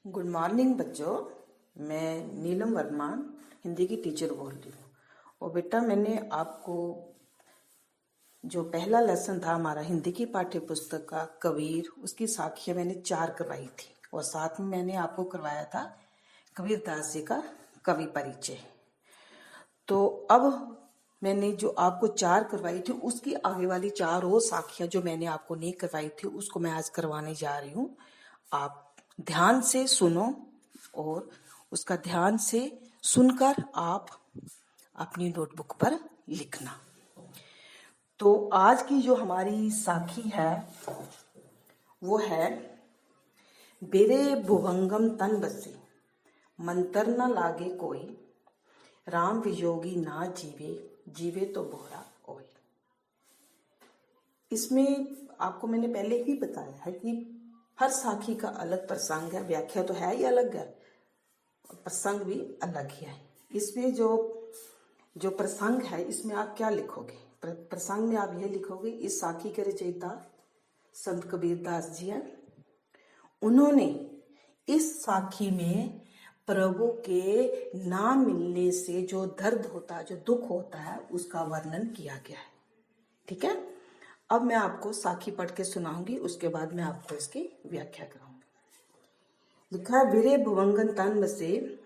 Good morning बच्चों। मैं नीलम वर्मा हिंदी की टीचर बोल रही हूँ। और बेटा, मैंने आपको जो पहला लेसन था हमारा हिंदी की पाठ्य पुस्तक का कबीर, उसकी साखियाँ मैंने 4 करवाई थी और साथ में मैंने आपको करवाया था कबीर दास जी का कवि परिचय। तो अब मैंने जो आपको 4 करवाई थी उसकी आगे वाली 4 और साखियाँ जो मैंने आपको नहीं करवाई थी उसको मैं आज करवाने जा रही हूँ। आप ध्यान से सुनो और उसका ध्यान से सुनकर आप अपनी नोटबुक पर लिखना। तो आज की जो हमारी साखी है वो है बेरे भुवंगम तन बसे, मंतर न लागे कोई, राम वियोगी ना जीवे, जीवे तो बोरा ओए। इसमें आपको मैंने पहले ही बताया है कि हर साखी का अलग प्रसंग है, व्याख्या तो है ही अलग है, प्रसंग भी अलग ही है। इसमें जो प्रसंग है इसमें आप क्या लिखोगे? प्रसंग में आप यह लिखोगे, इस साखी के रचयिता संत कबीर दास जी हैं। उन्होंने इस साखी में प्रभु के ना मिलने से जो दर्द होता है, जो दुख होता है, उसका वर्णन किया गया है। ठीक है, अब मैं आपको साखी पढ़ के सुनाऊंगी, उसके बाद मैं आपको इसकी व्याख्या कराऊंगी। लिखा है, वीरे भुवंगन तन बसे,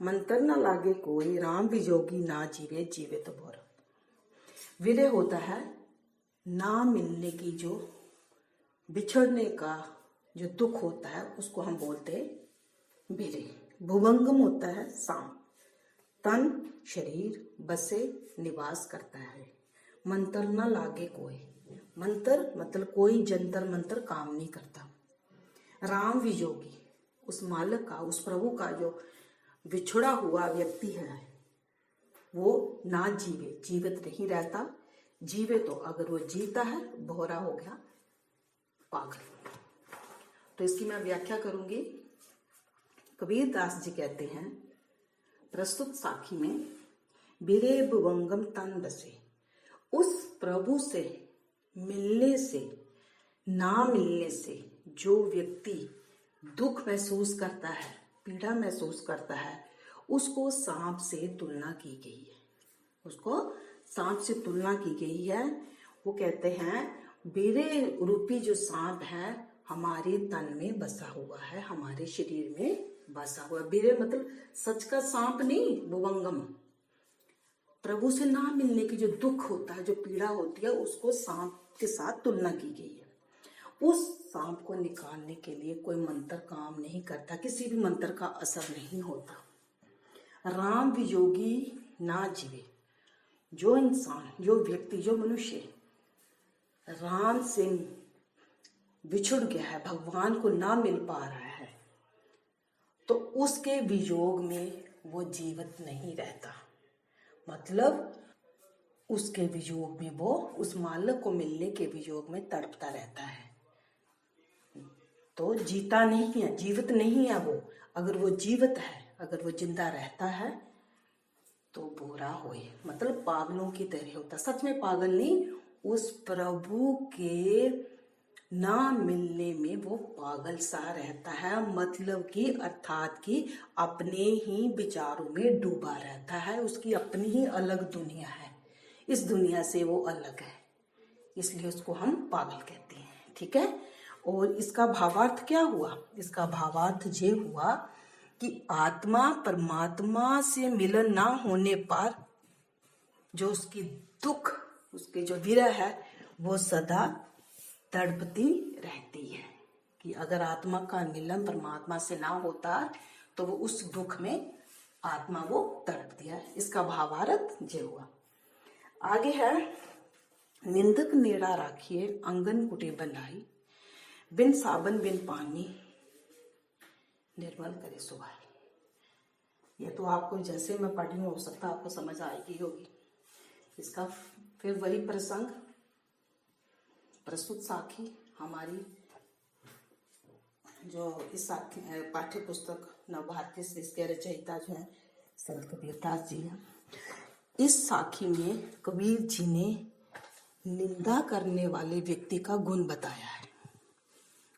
मंत्र न लागे कोई, राम वियोगी ना जीवे, जीवे तो बोरा। विरह होता है ना मिलने की, जो बिछड़ने का जो दुख होता है उसको हम बोलते हैं विरह। भुवंगम होता है सांप, तन शरीर, बसे निवास करता है, मंत्र न लागे कोई, मंत्र मतलब कोई जंतर मंत्र काम नहीं करता। राम वियोगी, उस मालिक का, उस प्रभु का जो बिछड़ा हुआ व्यक्ति है वो ना जीवे, जीवित नहीं रहता। जीवे तो अगर वो जीता है, भोरा हो गया, पागल। तो इसकी मैं व्याख्या करूंगी। कबीर दास जी कहते हैं प्रस्तुत साखी में, बिरे भुवंगम तन बसे, उस प्रभु से मिलने से, ना मिलने से जो व्यक्ति दुख महसूस करता है, पीड़ा महसूस करता है, उसको सांप से तुलना की गई है। उसको सांप से तुलना की गई है। वो कहते हैं बेरे रूपी जो सांप है हमारे तन में बसा हुआ है, हमारे शरीर में बसा हुआ है। बेरे मतलब सच का सांप नहीं, भुवंगम। प्रभु से ना मिलने की जो दुख होता है, जो पीड़ा होती है, उसको सांप के साथ तुलना की गई है। उस सांप को निकालने के लिए कोई मंत्र काम नहीं करता, किसी भी मंत्र का असर नहीं होता। राम वियोगी ना जीवे, जो इंसान, जो व्यक्ति, जो मनुष्य राम से बिछुड़ गया है, भगवान को ना मिल पा रहा है, तो उसके वियोग में वो जीवित नहीं रहता। मतलब उसके वियोग में वो उस मालिक को मिलने के वियोग में तड़पता रहता है, तो जीता नहीं है, जीवित नहीं है वो। अगर वो जीवित है, अगर वो जिंदा रहता है तो बोरा होए, मतलब पागलों की तरह होता। सच में पागल नहीं, उस प्रभु के ना मिलने में वो पागल सा रहता है। मतलब कि अर्थात कि अपने ही विचारों में डूबा रहता है, उसकी अपनी ही अलग दुनिया है, इस दुनिया से वो अलग है, इसलिए उसको हम पागल कहते हैं। ठीक है, और इसका भावार्थ क्या हुआ? इसका भावार्थ ये हुआ कि आत्मा परमात्मा से मिलन ना होने पर जो उसकी दुख, उसके जो विरह है, वो सदा तड़पती रहती है। कि अगर आत्मा का मिलन परमात्मा से ना होता तो वो उस दुख में आत्मा वो तड़पती है। इसका भावार्थ ये हुआ। आगे है, निंदक नेड़ा राखिए, अंगन कुटे बनाई, बिन साबन बिन पानी, निर्मल करे सुहाई। ये तो आपको जैसे मैं पढ़ी हूँ, हो सकता आपको समझ आएगी होगी। इसका फिर वही प्रसंग, प्रस्तुत साखी हमारी जो इस साखी पाठ्य पुस्तक नवभारती से इसके रचयिता जो है संत कबीर दास जी हैं। इस साखी में कबीर जी ने निंदा करने वाले व्यक्ति का गुण बताया है।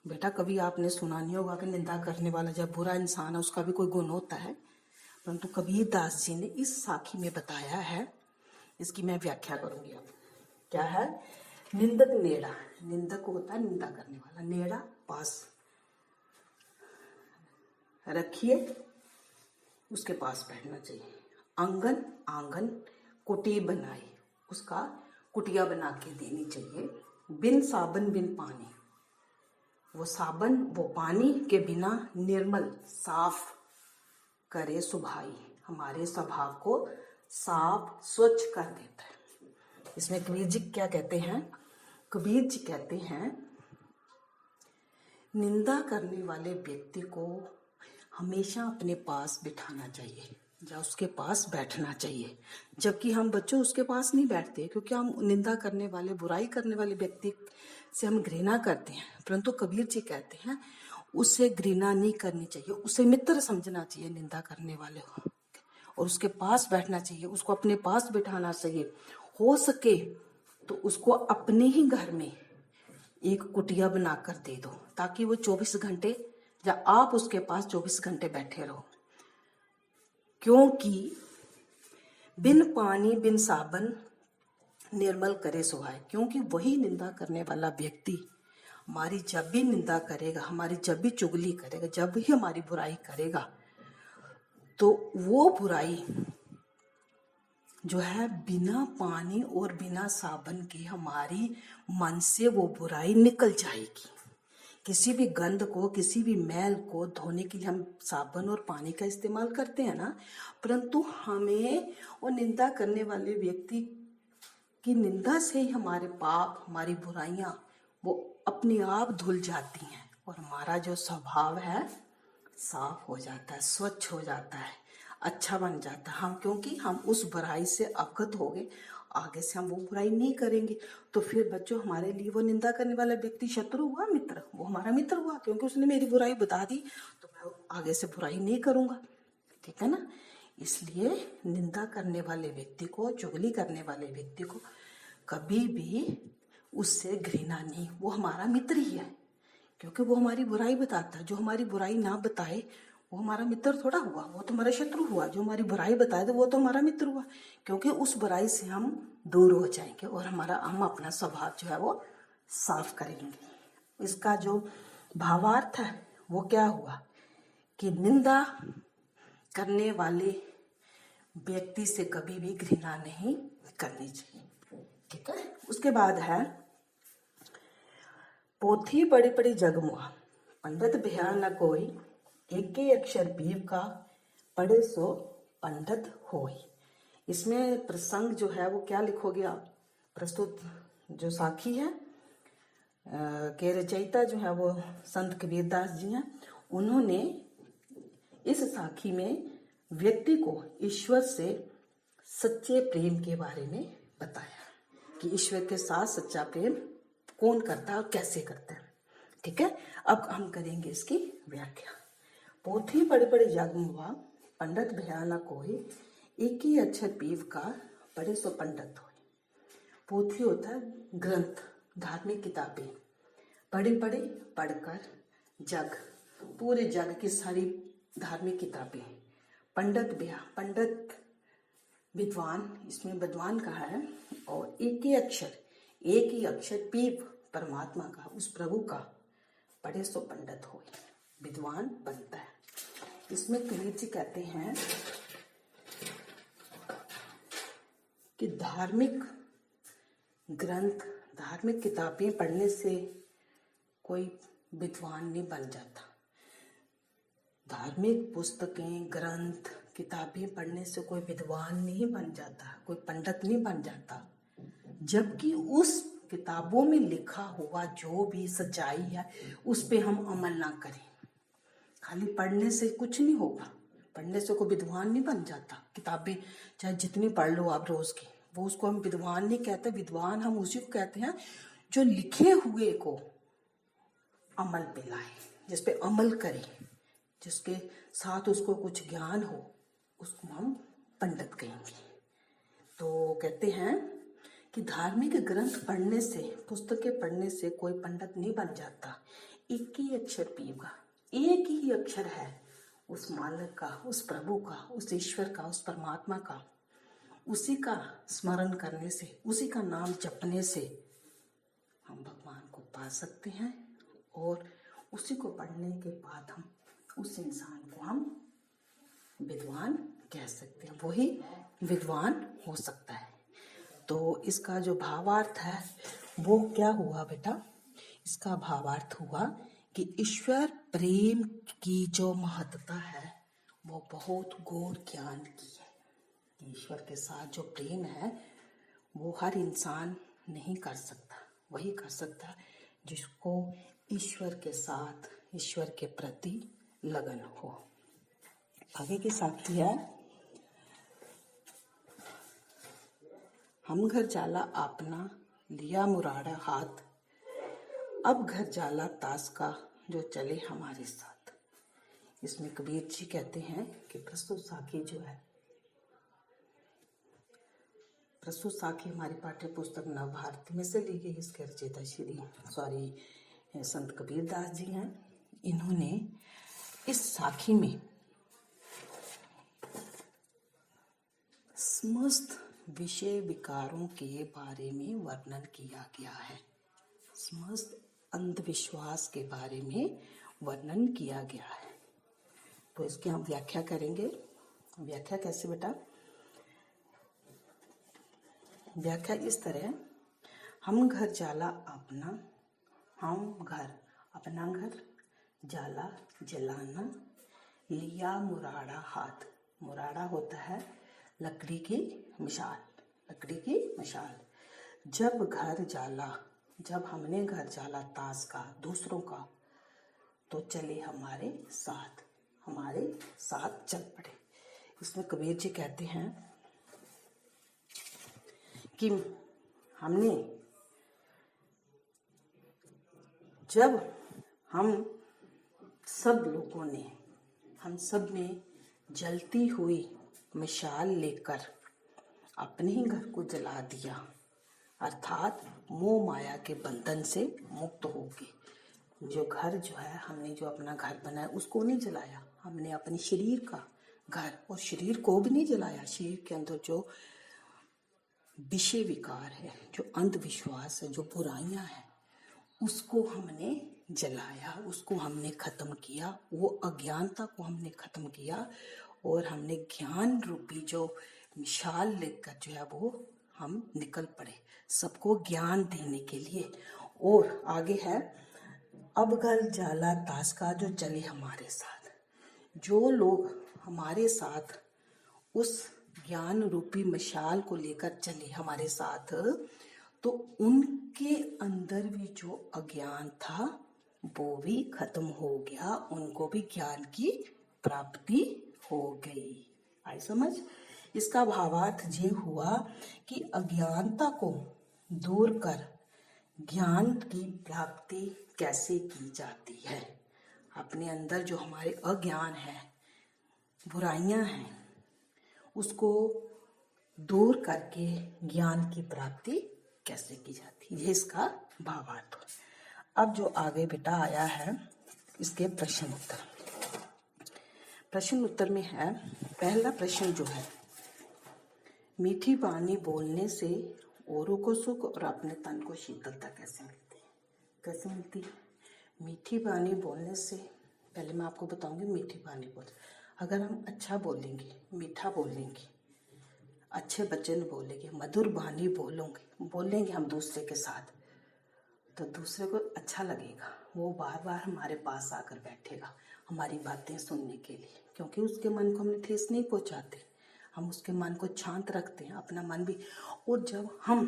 बेटा कभी आपने सुना नहीं होगा कि निंदा करने वाला जब बुरा इंसान है उसका भी कोई गुण होता है, परंतु कबीर दास जी ने इस साखी में बताया है। इसकी मैं व्याख्या करूंगी अब। क्या है? निंदक नेड़ा, निंदक होता है निंदा करने वाला, नेड़ा पास रखिए, उसके पास बैठना चाहिए। आंगन, आंगन कुटी बनाई, उसका कुटिया बना के देनी चाहिए। बिन साबन बिन पानी, वो साबन वो पानी के बिना निर्मल साफ करे सुभाई, हमारे स्वभाव को साफ स्वच्छ कर देता है। इसमें कबीर जी क्या कहते हैं? कबीर जी कहते हैं निंदा करने वाले व्यक्ति को हमेशा अपने पास बिठाना चाहिए या उसके पास बैठना चाहिए, जबकि हम बच्चों उसके पास नहीं बैठते, क्योंकि हम निंदा करने वाले, बुराई करने वाले व्यक्ति से हम घृणा करते हैं। परंतु कबीर जी कहते हैं उससे घृणा नहीं करनी चाहिए, उसे मित्र समझना चाहिए निंदा करने वाले को, और उसके पास बैठना चाहिए, उसको अपने पास बिठाना चाहिए। हो सके तो उसको अपने ही घर में एक कुटिया बनाकर दे दो, ताकि वो 24 घंटे या आप उसके पास 24 घंटे बैठे रहो। क्योंकि बिन पानी बिन साबन निर्मल करे सुहाए, क्योंकि वही निंदा करने वाला व्यक्ति हमारी जब भी निंदा करेगा, हमारी जब भी चुगली करेगा, जब भी हमारी बुराई करेगा, तो वो बुराई जो है बिना पानी और बिना साबन के हमारी मन से वो बुराई निकल जाएगी। किसी भी गंध को, किसी भी मैल को धोने के लिए हम साबन और पानी का इस्तेमाल करते हैं ना, परंतु हमें वो निंदा करने वाले व्यक्ति की निंदा से ही हमारे पाप, हमारी बुराइयां वो अपने आप धुल जाती हैं और हमारा जो स्वभाव है साफ हो जाता है, स्वच्छ हो जाता है, अच्छा बन जाता है। हम क्योंकि हम उस बुराई से अवगत हो गए, आगे से हम वो बुराई नहीं करेंगे। तो फिर बच्चों हमारे लिए वो निंदा करने वाला व्यक्ति शत्रु हुआ, मित्र? वो हमारा मित्र हुआ, क्योंकि उसने मेरी बुराई बता दी, तो मैं आगे से बुराई नहीं करूंगा। ठीक है ना? इसलिए निंदा करने वाले व्यक्ति को, चुगली करने वाले व्यक्ति को कभी भी उससे घृणा नहीं, वो हमारा मित्र ही है, क्योंकि वो हमारी बुराई बताता है। जो हमारी बुराई ना बताए वो हमारा मित्र थोड़ा हुआ, वो तो हमारा शत्रु हुआ। जो हमारी बुराई बताए तो वो तो हमारा मित्र हुआ, क्योंकि उस बुराई से हम दूर हो जाएंगे और हम अपना स्वभाव जो है वो साफ करेंगे। इसका जो भावार्थ है वो क्या हुआ कि निंदा करने वाले व्यक्ति से कभी भी घृणा नहीं करनी चाहिए। ठीक है? उसके बाद है पोथी बड़ी बड़ी जगमुआ, पंडित भया न कोई, एक ही अक्षर पीव का, पढ़े सो पंडित होई। इसमें प्रसंग जो है वो क्या लिखोगे आप? प्रस्तुत जो साखी है के रचयिता जो है वो संत कबीरदास जी हैं। उन्होंने इस साखी में व्यक्ति को ईश्वर से सच्चे प्रेम के बारे में बताया कि ईश्वर के साथ सच्चा प्रेम कौन करता है और कैसे करता है। ठीक है? अब हम करेंगे इसकी व्याख्या। पोथी बड़े बड़े जगमुआ, पंडित भया न कोई, एक ही अक्षर पीव का, पढ़े सो पंडित होए। पोथी होता है ग्रंथ, धार्मिक किताबें, बड़े बड़े पढ़कर, जग, पूरे जग की सारी धार्मिक किताबें। पंडित भया, पंडित विद्वान, इसमें विद्वान कहा है। और एक ही अक्षर पीव, परमात्मा का, उस प्रभु का, पढ़े सो पंडित हो, विद्वान बनता है। इसमें कबीर जी कहते हैं कि धार्मिक ग्रंथ, धार्मिक किताबें पढ़ने से कोई विद्वान नहीं बन जाता। धार्मिक पुस्तकें, ग्रंथ, किताबें पढ़ने से कोई विद्वान नहीं बन जाता, कोई पंडित नहीं बन जाता, जबकि उस किताबों में लिखा हुआ जो भी सच्चाई है उस पे हम अमल ना करें। खाली पढ़ने से कुछ नहीं होगा, पढ़ने से कोई विद्वान नहीं बन जाता। किताबें चाहे जितनी पढ़ लो आप रोज की, वो उसको हम विद्वान नहीं कहते। विद्वान हम उसी को कहते हैं जो लिखे हुए को अमल पे लाए, जिस पे अमल करे, जिसके साथ उसको कुछ ज्ञान हो, उसको हम पंडित कहेंगे। तो कहते हैं कि धार्मिक ग्रंथ पढ़ने से, पुस्तकें पढ़ने से कोई पंडित नहीं बन जाता। एक ही अक्षर पीगा, एक ही अक्षर है उस मालिक का, उस प्रभु का, उस ईश्वर का, उस परमात्मा का। उसी का स्मरण करने से, उसी का नाम जपने से हम भगवान को पा सकते हैं, और उसी को पढ़ने के बाद हम उस इंसान को हम विद्वान कह सकते हैं, वही विद्वान हो सकता है। तो इसका जो भावार्थ है वो क्या हुआ बेटा? इसका भावार्थ हुआ कि ईश्वर प्रेम की जो महत्ता है वो बहुत गौर ज्ञान की है। ईश्वर के साथ जो प्रेम है वो हर इंसान नहीं कर सकता, वही कर सकता है जिसको ईश्वर के साथ, ईश्वर के प्रति लगन हो। आगे की साखी है, हम घर जाला आपना, लिया मुराड़ा हाथ, अब घर जाला ताश का, जो चले हमारे साथ। इसमें कबीर जी कहते हैं कि प्रस्तुत साखी जो है, प्रस्तुत साखी हमारी पाठ्य पुस्तक नवभारती में से ली गई। इसके रचयिता संत कबीर दास जी हैं। इन्होंने इस साखी में समस्त विषय विकारों के बारे में वर्णन किया गया है। समस्त अंधविश्वास के बारे में वर्णन किया गया है। तो इसकी हम व्याख्या करेंगे। व्याख्या कैसे बेटा? व्याख्या इस तरह, हम घर जाला अपना, हम घर अपना घर, जाला जलाना, लिया मुराड़ा हाथ, मुराड़ा होता है लकड़ी की मिसाल, लकड़ी की मिसाल। जब घर जाला, जब हमने घर जाला ताश का, दूसरों का, तो चले हमारे साथ, हमारे साथ चल पड़े। इसमें कबीर जी कहते हैं कि हमने, जब हम सब लोगों ने, हम सब ने जलती हुई मिसाल लेकर अपने ही घर को जला दिया, अर्थात मोह माया के बंधन से मुक्त हो गए। जो घर जो है, हमने जो अपना घर बनाया उसको नहीं जलाया, हमने अपने शरीर का घर और शरीर को भी नहीं जलाया। शरीर के अंदर जो विषय विकार है, जो अंधविश्वास है, जो बुराइयां हैं, उसको हमने जलाया, उसको हमने खत्म किया, वो अज्ञानता को हमने खत्म किया, और हमने ज्ञान रूपी जो मिसाल लेकर जो है वो हम निकल पड़े सबको ज्ञान देने के लिए। और आगे है, अब घर जाला ताश का, जो चले हमारे साथ। जो लोग हमारे साथ उस ज्ञान रूपी मिसाल को लेकर चले हमारे साथ, तो उनके अंदर भी जो अज्ञान था वो भी खत्म हो गया, उनको भी ज्ञान की प्राप्ति हो गई। आई समझ? इसका भावार्थ ये हुआ कि अज्ञानता को दूर कर ज्ञान की प्राप्ति कैसे की जाती है। अपने अंदर जो हमारे अज्ञान है, बुराइयां हैं, उसको दूर करके ज्ञान की प्राप्ति कैसे की जाती है, ये इसका भावार्थ। अब जो आगे बेटा आया है, इसके प्रश्न उत्तर। प्रश्न उत्तर में है, पहला प्रश्न जो है, मीठी वाणी बोलने से औरों को सुख और अपने तन को शीतलता कैसे मिलती है? कैसे मिलती है? मीठी वाणी बोलने से, पहले मैं आपको बताऊंगी मीठी वाणी बोल, अगर हम अच्छा बोलेंगे, मीठा बोलेंगे, अच्छे वचन बोलेंगे, मधुर वाणी बोलेंगे हम दूसरे के साथ, तो दूसरे को अच्छा लगेगा, वो बार बार हमारे पास आकर बैठेगा हमारी बातें सुनने के लिए, क्योंकि उसके मन को हमने ठेस नहीं पहुंचाते, हम उसके मन को शांत रखते हैं, अपना मन भी। और जब हम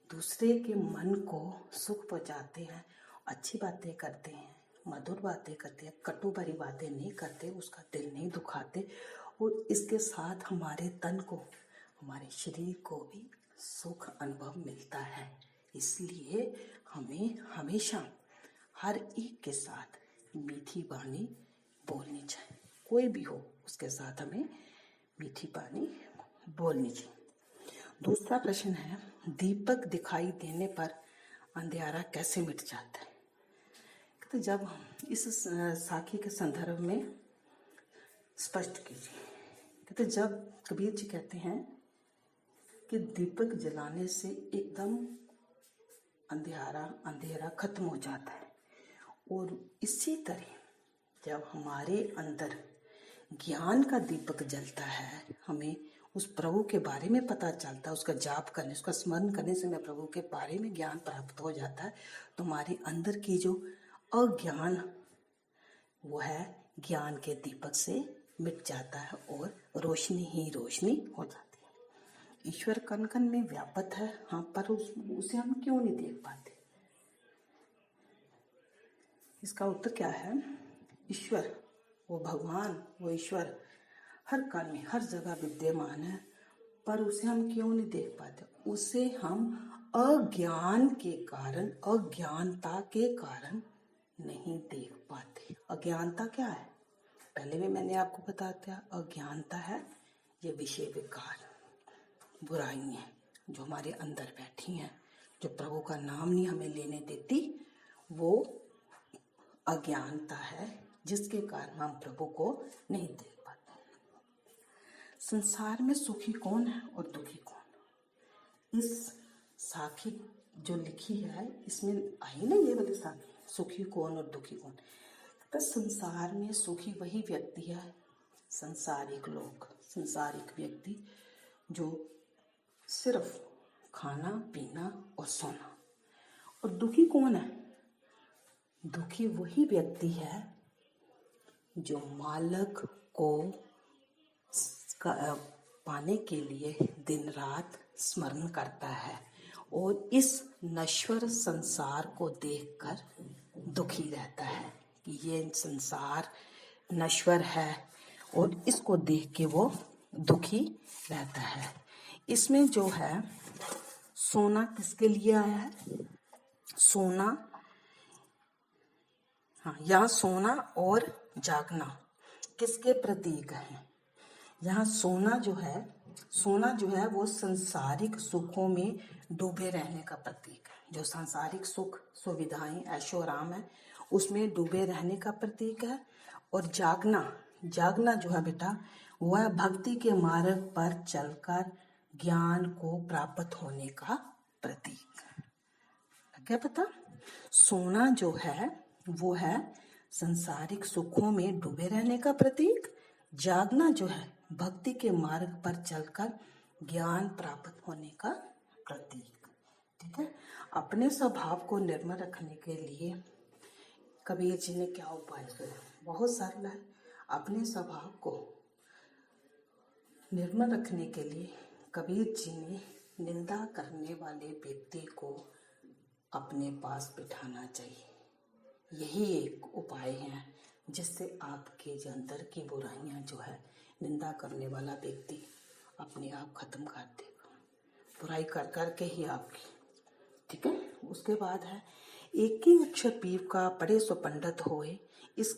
दूसरे के मन को सुख पहुंचाते हैं, अच्छी बातें करते हैं, मधुर बातें करते हैं, कटु भरी बातें नहीं करते, उसका दिल नहीं दुखाते, और इसके साथ हमारे तन को, हमारे शरीर को भी सुख अनुभव मिलता है। इसलिए हमें हमेशा हर एक के साथ मीठी वाणी बोलनी चाहिए, कोई भी हो उसके साथ हमें मीठी वाणी बोलनी चाहिए। दूसरा प्रश्न है, दीपक दिखाई देने पर अंधियारा कैसे मिट जाता है? तो जब इस साखी के संदर्भ में स्पष्ट कीजिए। तो जब कबीर जी कहते हैं कि दीपक जलाने से एकदम अंधेरा खत्म हो जाता है, और इसी तरह जब हमारे अंदर ज्ञान का दीपक जलता है, हमें उस प्रभु के बारे में पता चलता है, उसका जाप करने, उसका स्मरण करने से हमें प्रभु के बारे में ज्ञान प्राप्त हो जाता है, तो हमारे अंदर की जो अज्ञान वो है ज्ञान के दीपक से मिट जाता है और रोशनी ही रोशनी हो जाती है। ईश्वर कण कण में व्यापक है, हाँ, पर उसे हम क्यों नहीं देख पाते? इसका उत्तर क्या है? ईश्वर, वो भगवान, वो ईश्वर हर कण में, हर जगह विद्यमान है, पर उसे हम क्यों नहीं देख पाते? उसे हम अज्ञान के कारण, अज्ञानता के कारण नहीं देख पाते। अज्ञानता क्या है? पहले भी मैंने आपको बताया, अज्ञानता है ये विषय विकार, बुराइयां जो हमारे अंदर बैठी हैं, जो प्रभु का नाम नहीं हमें लेने देती, वो अज्ञानता है जिसके कारण हम प्रभु को नहीं देख पाते। संसार में सुखी कौन है और दुखी कौन? इस साखी जो लिखी है इसमें आई ना ये वाली साखी, सुखी कौन और दुखी कौन। तो संसार में सुखी वही व्यक्ति है, संसारिक लोग, संसारिक व्यक्ति जो सिर्फ खाना पीना और सोना। और दुखी कौन है? दुखी वही व्यक्ति है जो मालिक को पाने के लिए दिन रात स्मरण करता है और इस नश्वर संसार को देखकर दुखी रहता है कि ये संसार नश्वर है, और इसको देख के वो दुखी रहता है। इसमें जो है सोना किसके लिए आया है? सोना, हाँ, यहाँ सोना और जागना किसके प्रतीक हैं? यहाँ सोना जो है वो सांसारिक सुखों में डूबे रहने का प्रतीक है। जो सांसारिक सुख सुविधाएं ऐशो आराम है उसमें डूबे रहने का प्रतीक है। और जागना जो है बेटा, वह भक्ति के मार्ग पर चलकर ज्ञान को प्राप्त होने का प्रतीक। क्या पता? सोना जो है वो है सांसारिक सुखों में डूबे रहने का प्रतीक, जागना जो है भक्ति के मार्ग पर चलकर ज्ञान प्राप्त होने का प्रतीक। ठीक है। अपने स्वभाव को निर्मल रखने के लिए कबीर जी ने क्या उपाय किया? बहुत सरल है। अपने स्वभाव को निर्मल रखने के लिए कबीर जी ने निंदा करने वाले व्यक्ति को अपने पास बिठाना चाहिए। यही एक उपाय है जिससे आपके जो अंदर की बुराइयां जो है, निंदा करने वाला व्यक्ति अपने आप खत्म कर देगा, बुराई कर करके ही आपकी। ठीक है। उसके बाद है, एक ही अक्षर पीव का पढ़े सो पंडित होए। इस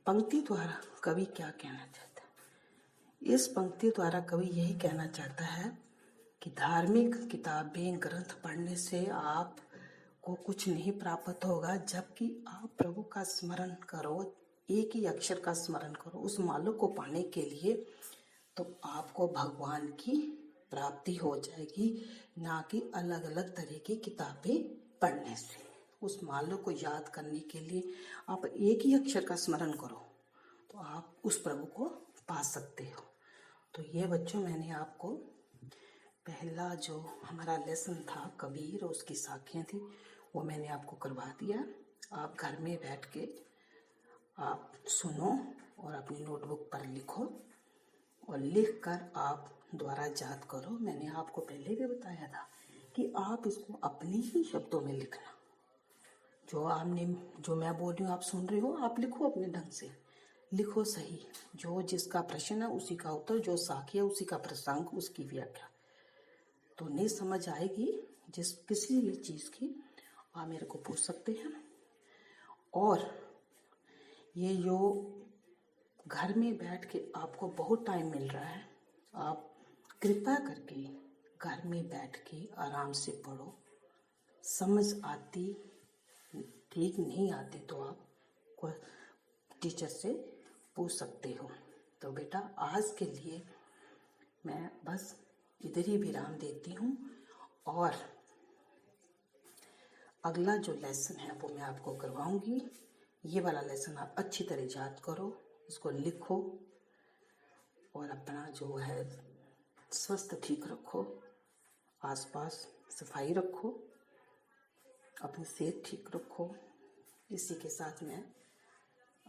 पंक्ति द्वारा कवि क्या कहना चाहता है? इस पंक्ति द्वारा कवि यही कहना चाहता है कि धार्मिक किताबें ग्रंथ पढ़ने से आप को कुछ नहीं प्राप्त होगा, जबकि आप प्रभु का स्मरण करो, एक ही अक्षर का स्मरण करो उस मालूम को पाने के लिए, तो आपको भगवान की प्राप्ति हो जाएगी, ना कि अलग अलग तरह की किताबें पढ़ने से। उस मालूम को याद करने के लिए आप एक ही अक्षर का स्मरण करो तो आप उस प्रभु को पा सकते हो। तो ये बच्चों, मैंने आपको पहला जो हमारा लेसन था कबीर और उसकी साखियाँ थी वो मैंने आपको करवा दिया। आप घर में बैठ के आप सुनो और अपनी नोटबुक पर लिखो और लिख कर आप द्वारा याद करो। मैंने आपको पहले भी बताया था कि आप इसको अपने ही शब्दों में लिखना। जो मैं बोल रही हूँ आप सुन रहे हो, आप लिखो अपने ढंग से, लिखो सही। जो जिसका प्रश्न है उसी का उत्तर, जो साखी है उसी का प्रसंग, उसकी व्याख्या। तो नहीं समझ आएगी जिस किसी भी चीज़ की, आप मेरे को पूछ सकते हैं। और ये जो घर में बैठ के आपको बहुत टाइम मिल रहा है, आप कृपया करके घर में बैठ के आराम से पढ़ो। समझ आती, ठीक नहीं आती तो आप कोई टीचर से पूछ सकते हो। तो बेटा आज के लिए मैं बस इधर ही विराम देती हूँ, और अगला जो लेसन है वो मैं आपको करवाऊंगी। ये वाला लेसन आप अच्छी तरह याद करो, इसको लिखो, और अपना जो है स्वास्थ्य ठीक रखो, आसपास सफाई रखो, अपनी सेहत ठीक रखो। इसी के साथ मैं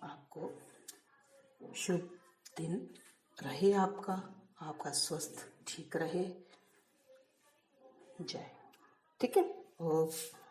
आपको शुभ दिन रहे, आपका स्वास्थ्य ठीक रहे। जय। ठीक है। ओके।